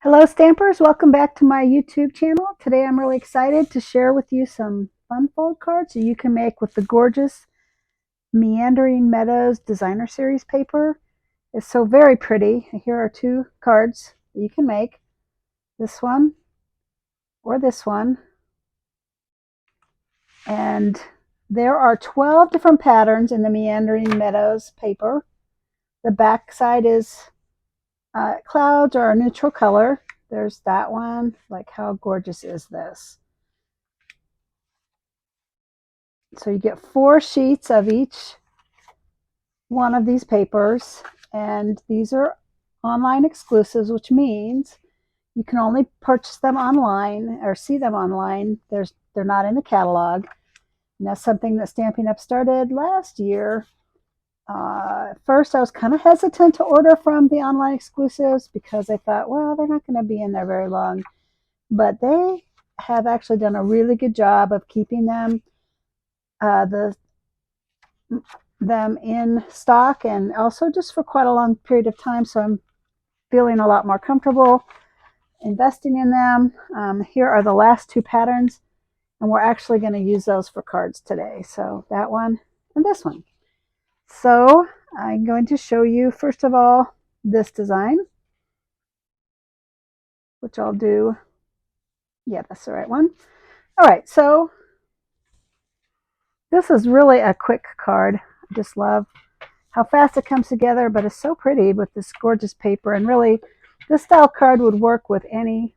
Hello Stampers, welcome back to my YouTube channel. Today I'm really excited to share with you some Funfold cards that you can make with the gorgeous Meandering Meadows Designer Series paper. It's so very pretty. Here are two cards that you can make. This one or this one. And there are 12 different patterns in the Meandering Meadows paper. The back side is clouds or a neutral color. There's that one. Like, how gorgeous is this? So you get 4 sheets of each one of these papers, and these are online exclusives, which means you can only purchase them online or see them online. They're not in the catalog. And that's something that Stampin' Up! Started last year. At first, I was kind of hesitant to order from the online exclusives because I thought, well, they're not going to be in there very long. But they have actually done a really good job of keeping them them in stock, and also just for quite a long period of time. So I'm feeling a lot more comfortable investing in them. Here are the last 2 patterns, and we're actually going to use those for cards today. So that one and this one. So I'm going to show you, first of all, this design, which I'll do. Yeah, that's the right one. All right, so this is really a quick card. I just love how fast it comes together, but it's so pretty with this gorgeous paper. And really, this style card would work with any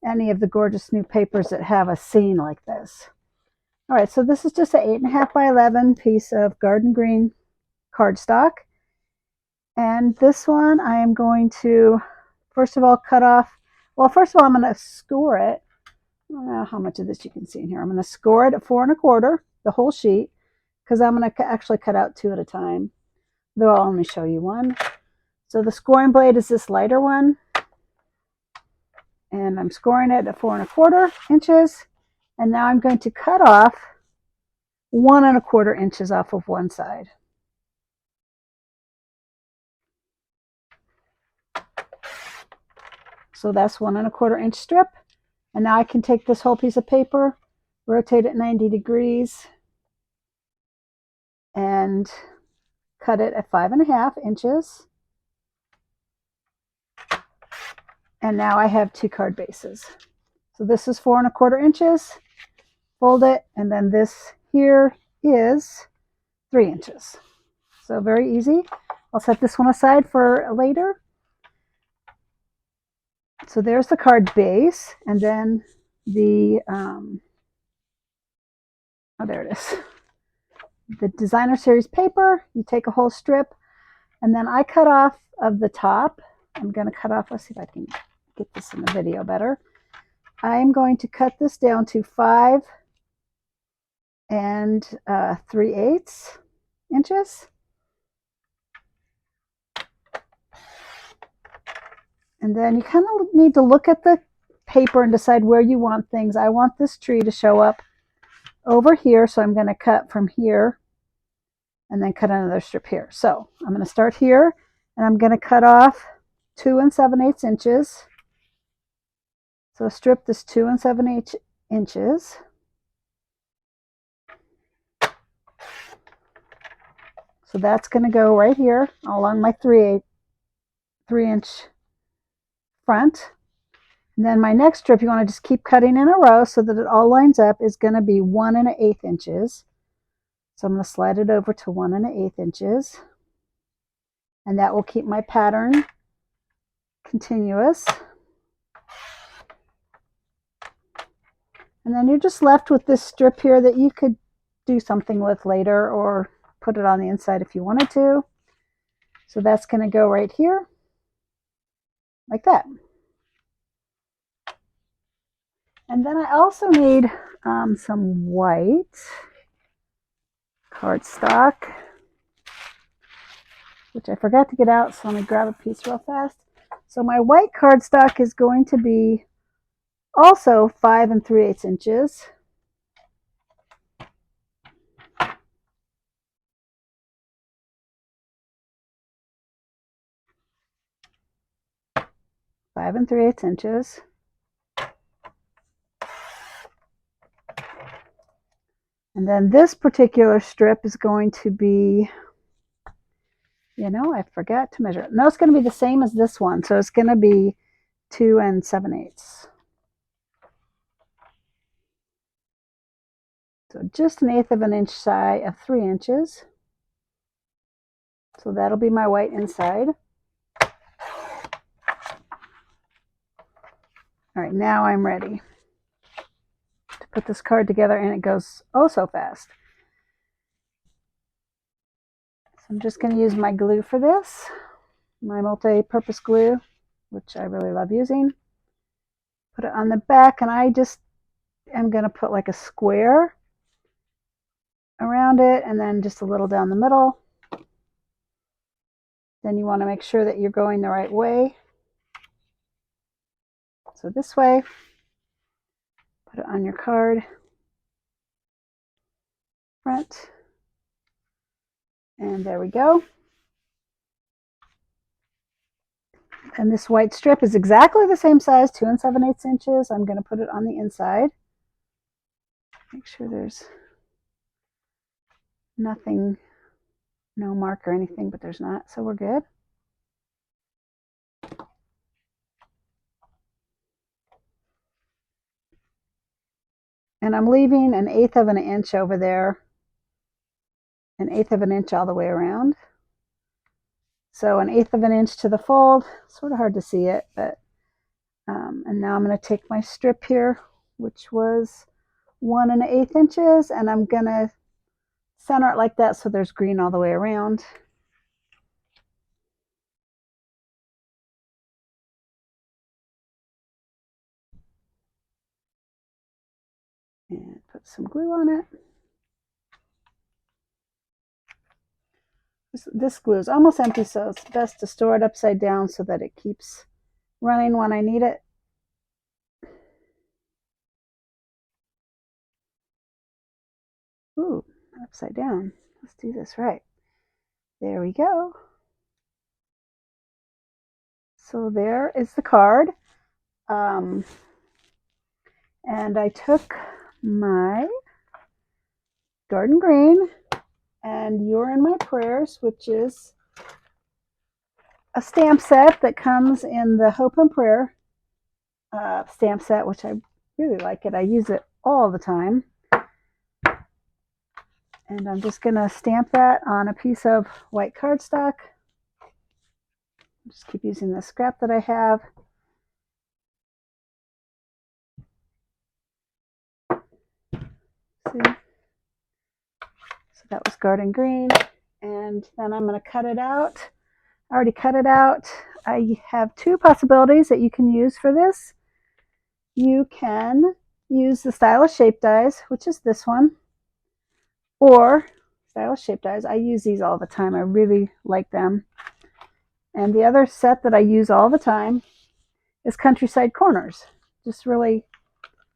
of the gorgeous new papers that have a scene like this. All right, so this is just an 8.5 by 11 piece of garden green cardstock. And this one I am going to, first of all, cut off. Well, first of all, I'm going to score it. I don't know how much of this you can see in here. I'm going to score it at 4 1/4, the whole sheet, because I'm going to actually cut out 2 at a time. Though I'll only show you one. So the scoring blade is this lighter one, and I'm scoring it at 4 1/4 inches. And now I'm going to cut off 1 1/4 inches off of one side. So that's 1 1/4 inch strip. And now I can take this whole piece of paper, rotate it 90 degrees, and cut it at 5 1/2 inches. And now I have 2 card bases. So this is 4 1/4 inches. Fold it, and then this here is 3 inches. So very easy. I'll set this one aside for later. So there's the card base, and then the oh, there it is. The designer series paper. You take a whole strip, and then I cut off of the top. I'm going to cut off. Let's see if I can get this in the video better. I am going to cut this down to 5 3/8 inches. And then you kind of need to look at the paper and decide where you want things. I want this tree to show up over here, so I'm going to cut from here and then cut another strip here. So I'm going to start here, and I'm going to cut off 2 7/8 inches. So strip this 2 7/8 inches. So that's going to go right here along my 3-inch front. And then my next strip, you want to just keep cutting in a row so that it all lines up, is going to be 1 1/8 inches. So I'm going to slide it over to 1 1/8 inches. And that will keep my pattern continuous. And then you're just left with this strip here that you could do something with later or put it on the inside if you wanted to. So that's going to go right here, like that. And then I also need some white cardstock, which I forgot to get out, so let me grab a piece real fast. So my white cardstock is going to be also 5 3/8 inches. 5 3/8 inches. And then this particular strip is going to be, I forgot to measure it. No, it's going to be the same as this one. So it's going to be 2 7/8. So just 1/8 of an inch shy of 3 inches. So that'll be my white inside. All right, now I'm ready to put this card together, and it goes oh so fast. So I'm just going to use my glue for this, my multi-purpose glue, which I really love using. Put it on the back, and I just am going to put like a square around it, and then just a little down the middle. Then you want to make sure that you're going the right way. So this way, put it on your card, front, and there we go. And this white strip is exactly the same size, 2 7/8 inches. I'm going to put it on the inside. Make sure there's nothing, no mark or anything, but there's not, so we're good. And I'm leaving 1/8 of an inch over there, 1/8 of an inch all the way around. So 1/8 of an inch to the fold. Sort of hard to see it, but and now I'm going to take my strip here, which was 1 1/8 inches, and I'm going to center it like that so there's green all the way around. And put some glue on it. This glue is almost empty, so it's best to store it upside down so that it keeps running when I need it. Ooh, upside down. Let's do this right. There we go. So there is the card. And I took my garden green and You're in My Prayers, which is a stamp set that comes in the Hope and Prayer stamp set, which I really like it. I use it all the time. And I'm just going to stamp that on a piece of white cardstock. Just keep using the scrap that I have. See? So that was garden green. And then I'm going to cut it out. I already cut it out. I have 2 possibilities that you can use for this. You can use the Stylish Shape dies, which is this one, or Stylish Shape dies. I use these all the time. I really like them. And the other set that I use all the time is Countryside Corners. Just really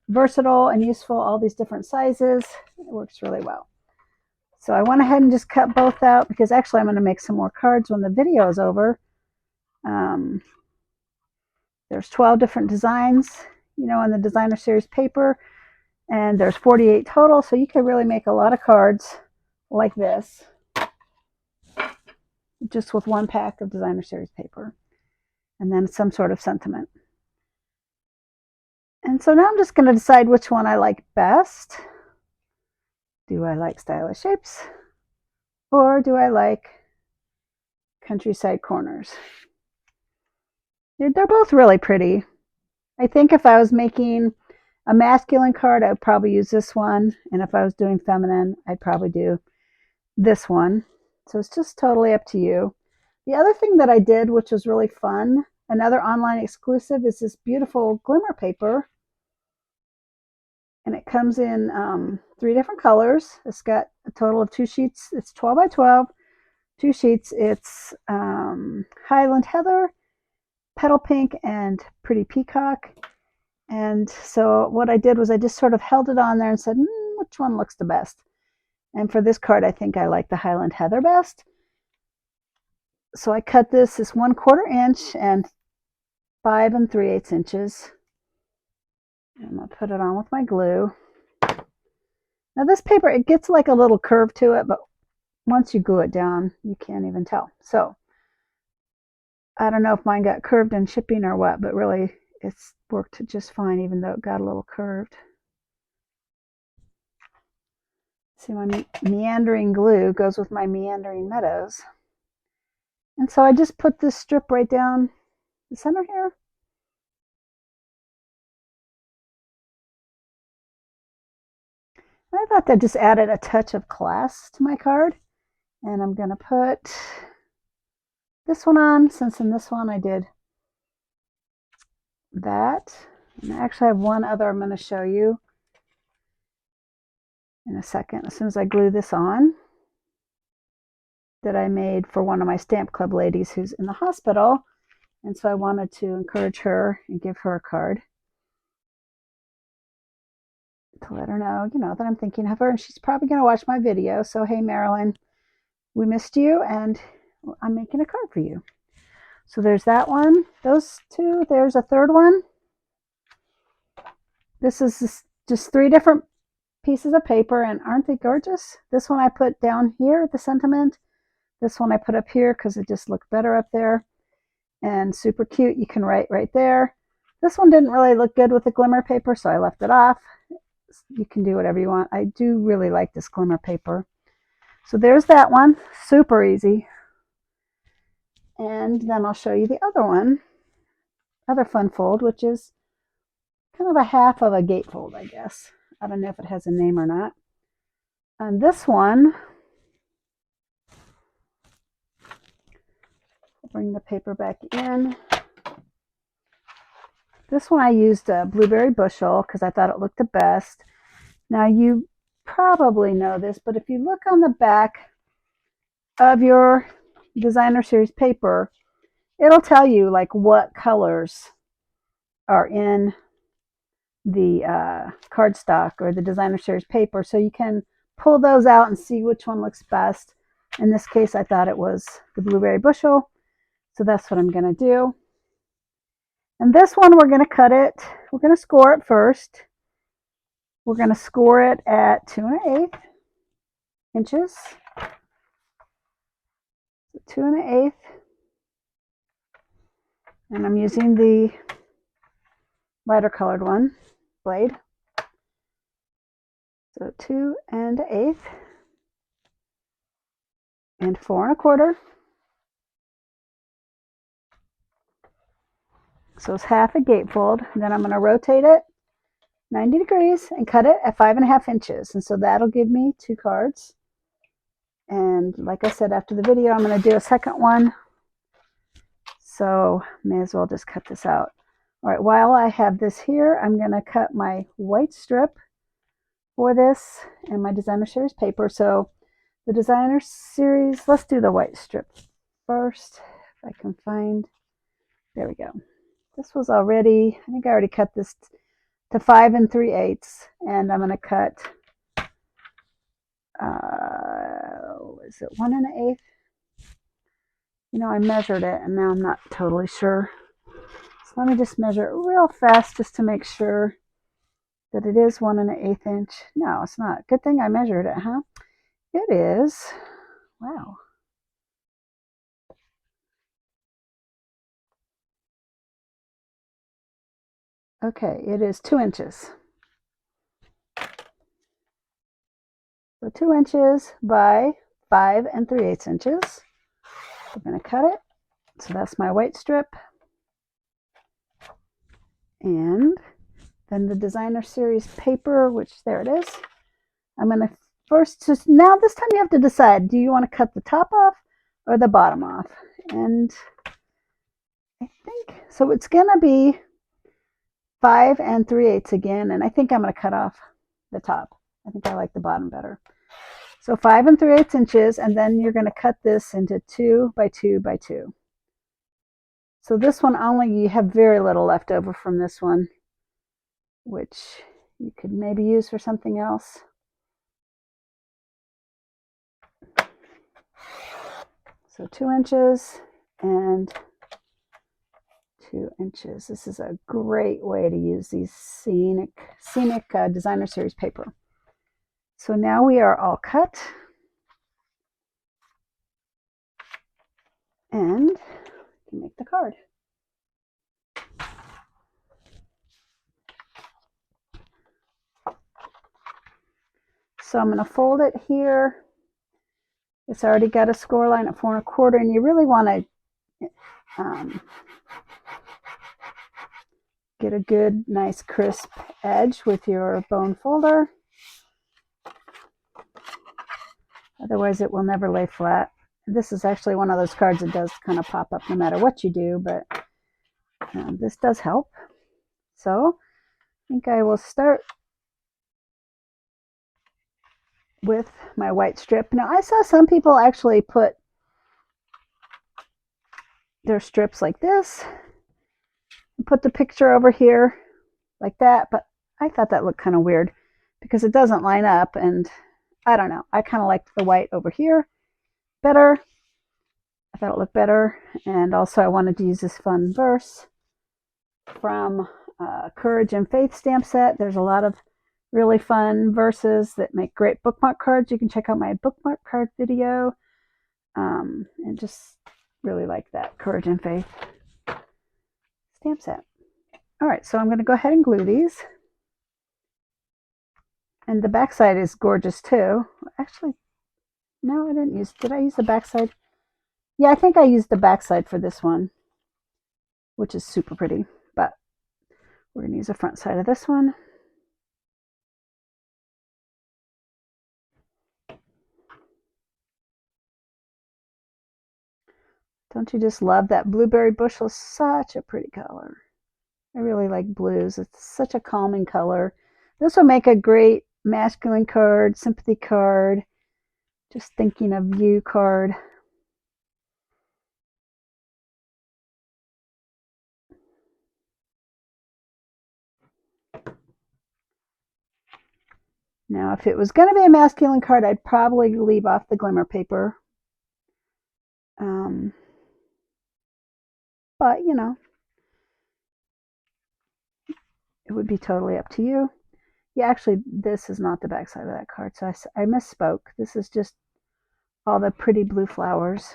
versatile and useful, all these different sizes. It works really well. So I went ahead and just cut both out because actually I'm going to make some more cards when the video is over. There's 12 different designs, on the designer series paper, and there's 48 total, so you can really make a lot of cards like this just with 1 pack of designer series paper and then some sort of sentiment. And so now I'm just going to decide which one I like best. Do I like Stylish Shapes or do I like Countryside Corners? They're both really pretty. I think if I was making a masculine card, I would probably use this one. And if I was doing feminine, I'd probably do this one. So it's just totally up to you. The other thing that I did, which was really fun, another online exclusive, is this beautiful glimmer paper. And it comes in 3 different colors. It's got a total of 2 sheets. It's 12 by 12, 2 sheets. It's Highland Heather, Petal Pink, and Pretty Peacock. And so what I did was I just sort of held it on there and said, which one looks the best? And for this card, I think I like the Highland Heather best. So I cut this 1/4 inch and 5 3/8 inches. I'm going to put it on with my glue. Now this paper, it gets like a little curve to it, but once you glue it down, you can't even tell. So I don't know if mine got curved in shipping or what, but really it's worked just fine, even though it got a little curved. See, my meandering glue goes with my meandering Meadows. And so I just put this strip right down the center here. And I thought that just added a touch of class to my card. And I'm going to put this one on, since in this one I did that. And I actually have one other I'm going to show you in a second, as soon as I glue this on, that I made for one of my Stamp Club ladies who's in the hospital. And so I wanted to encourage her and give her a card to let her know, that I'm thinking of her. And she's probably going to watch my video. So, hey, Marilyn, we missed you, and I'm making a card for you. So there's that one. Those two. There's a third one. This is just 3 different pieces of paper, and aren't they gorgeous? This one I put down here, the sentiment. This one I put up here because it just looked better up there. And super cute. You can write right there. This one didn't really look good with the glimmer paper, so I left it off. You can do whatever you want. I do really like this glimmer paper. So there's that one. Super easy. And then I'll show you the other one, other Funfold, which is kind of a half of a gatefold, I guess. I don't know if it has a name or not. And this one, I'll bring the paper back in. This one I used a blueberry bushel because I thought it looked the best. Now you probably know this, but if you look on the back of your designer series paper, it'll tell you like what colors are in the cardstock or the designer series paper, so you can pull those out and see which one looks best. In this case, I thought it was the blueberry bushel, so that's what I'm going to do. And this one, we're going to cut it. We're going to score it first. We're going to score it at 2 1/8 inches. 2 1/8. And I'm using the lighter colored one, blade. So 2 1/8 and 4 1/4. So it's half a gatefold. Then I'm going to rotate it 90 degrees and cut it at 5 1/2 inches. And so that'll give me 2 cards. And like I said, after the video, I'm going to do a second one. So may as well just cut this out. All right, while I have this here, I'm going to cut my white strip for this and my designer series paper. So the designer series, let's do the white strip first. If I can find, there we go. This was already, I think I already cut this to 5 3/8, and I'm going to cut, is it 1 1/8? I measured it and now I'm not totally sure. So let me just measure it real fast just to make sure that it is 1 1/8 inch. No, it's not. Good thing I measured it, huh? It is. Wow. Okay, it is 2 inches. So 2 inches by 5 3/8 inches. We're going to cut it. So that's my white strip. And then the designer series paper, which there it is. I'm going to first, just now this time you have to decide, do you want to cut the top off or the bottom off? And I think, so it's going to be 5 3/8 again. And I think I'm going to cut off the top. I think I like the bottom better. So 5 3/8 inches, and then you're going to cut this into 2 by 2 by 2. So this one only, you have very little left over from this one, which you could maybe use for something else. So 2 inches and 2 inches. This is a great way to use these scenic designer series paper. So now we are all cut, and you can make the card. So I'm going to fold it here. It's already got a score line at 4 1/4, and you really want to get a good, nice, crisp edge with your bone folder. Otherwise, it will never lay flat. This is actually one of those cards that does kind of pop up no matter what you do, but this does help. So I think I will start with my white strip. Now, I saw some people actually put their strips like this, and put the picture over here like that, but I thought that looked kind of weird because it doesn't line up, and I don't know. I kind of liked the white over here better. I thought it looked better, and also I wanted to use this fun verse from Courage and Faith stamp set. There's a lot of really fun verses that make great bookmark cards. You can check out my bookmark card video, and just really like that Courage and Faith stamp set. All right, so I'm going to go ahead and glue these. And the backside is gorgeous too. Actually, no, I didn't use, did I use the backside? Yeah, I think I used the backside for this one, which is super pretty, but we're going to use the front side of this one. Don't you just love that blueberry bushel? Such a pretty color. I really like blues. It's such a calming color. This will make a great masculine card, sympathy card, just thinking of you card. Now, if it was going to be a masculine card, I'd probably leave off the glimmer paper. But, you know, it would be totally up to you. Yeah, actually, this is not the backside of that card, so I misspoke. This is just all the pretty blue flowers.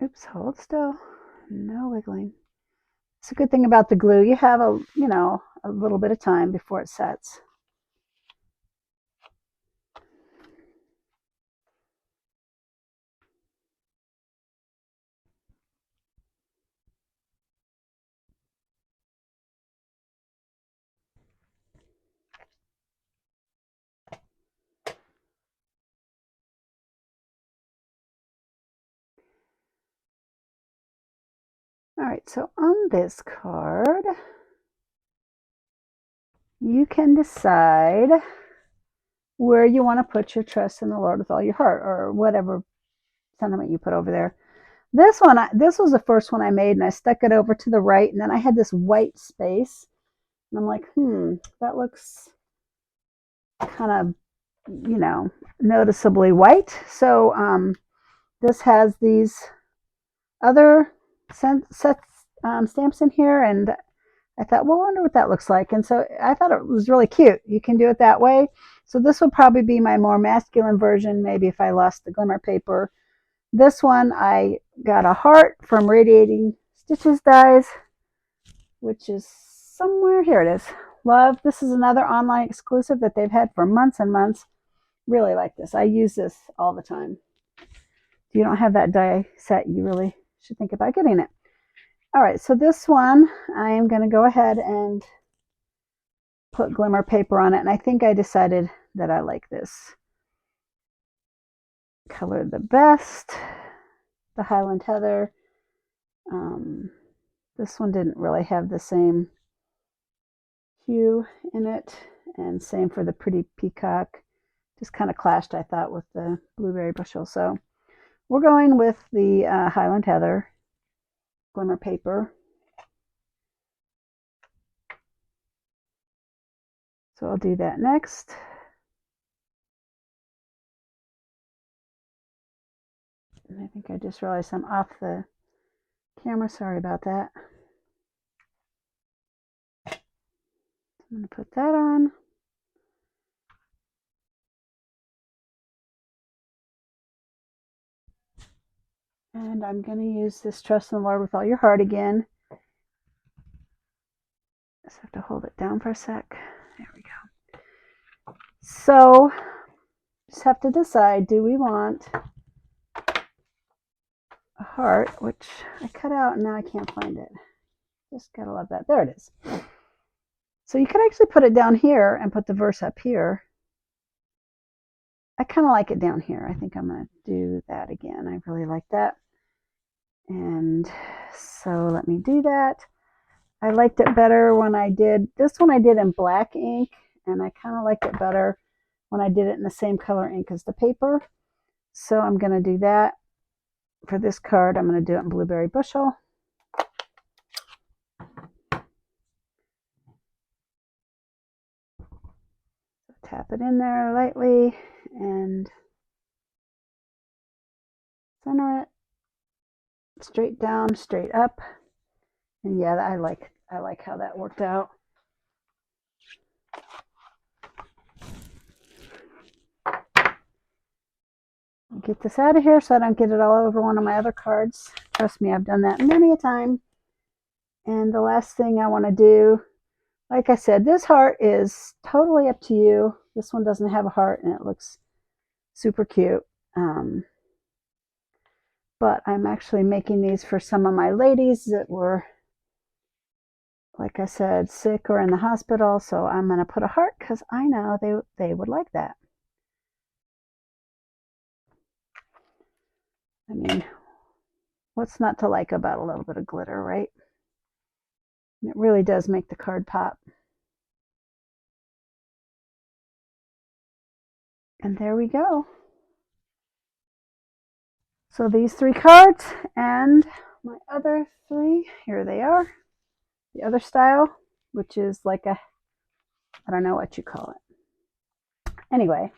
Oops, hold still. No wiggling. It's a good thing about the glue. You have a little bit of time before it sets. All right, so on this card, you can decide where you want to put your trust in the Lord with all your heart, or whatever sentiment you put over there. This one, this was the first one I made, and I stuck it over to the right, and then I had this white space, and I'm like, that looks kind of, noticeably white. So this has these other stamps in here, and I thought, well, I wonder what that looks like. And so I thought it was really cute. You can do it that way. So this would probably be my more masculine version, maybe if I lost the glimmer paper. This one, I got a heart from Radiating Stitches dies, which is somewhere, here it is. Love. This is another online exclusive that they've had for months and months. Really like this. I use this all the time. If you don't have that die set, you really should think about getting it. All right, so this one, I am going to go ahead and put glimmer paper on it, and I think I decided that I like this color the best, the Highland Heather. This one didn't really have the same hue in it, and same for the Pretty Peacock. Just kind of clashed, I thought, with the blueberry bushel. So we're going with the Highland Heather glimmer paper. So I'll do that next. I think I just realized I'm off the camera. Sorry about that. I'm going to put that on. And I'm going to use this Trust in the Lord with All Your Heart again. Just have to hold it down for a sec. There we go. So, just have to decide, do we want a heart, which I cut out and now I can't find it. Just gotta love that. There it is. So you could actually put it down here and put the verse up here. I kind of like it down here. I think I'm going to do that again. I really like that. And so let me do that. I liked it better when I did, this one I did in black ink, and I kind of liked it better when I did it in the same color ink as the paper. So I'm going to do that for this card. I'm going to do it in Blueberry Bushel. Tap it in there lightly and center it. Straight down, straight up. And yeah, I like how that worked out. Get this out of here so I don't get it all over one of my other cards. Trust me, I've done that many a time. And the last thing I want to do, like I said, this heart is totally up to you. This one doesn't have a heart and it looks super cute. But I'm actually making these for some of my ladies that were, like I said, sick or in the hospital. So I'm going to put a heart because I know they would like that. I mean, what's not to like about a little bit of glitter, right? And it really does make the card pop. And there we go. So these 3 cards and my other 3, here they are. The other style, which is like a, I don't know what you call it. Anyway,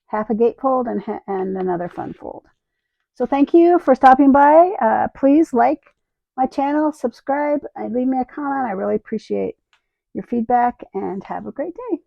half a gatefold and another Funfold. So thank you for stopping by. Please like my channel, subscribe, and leave me a comment. I really appreciate your feedback and have a great day.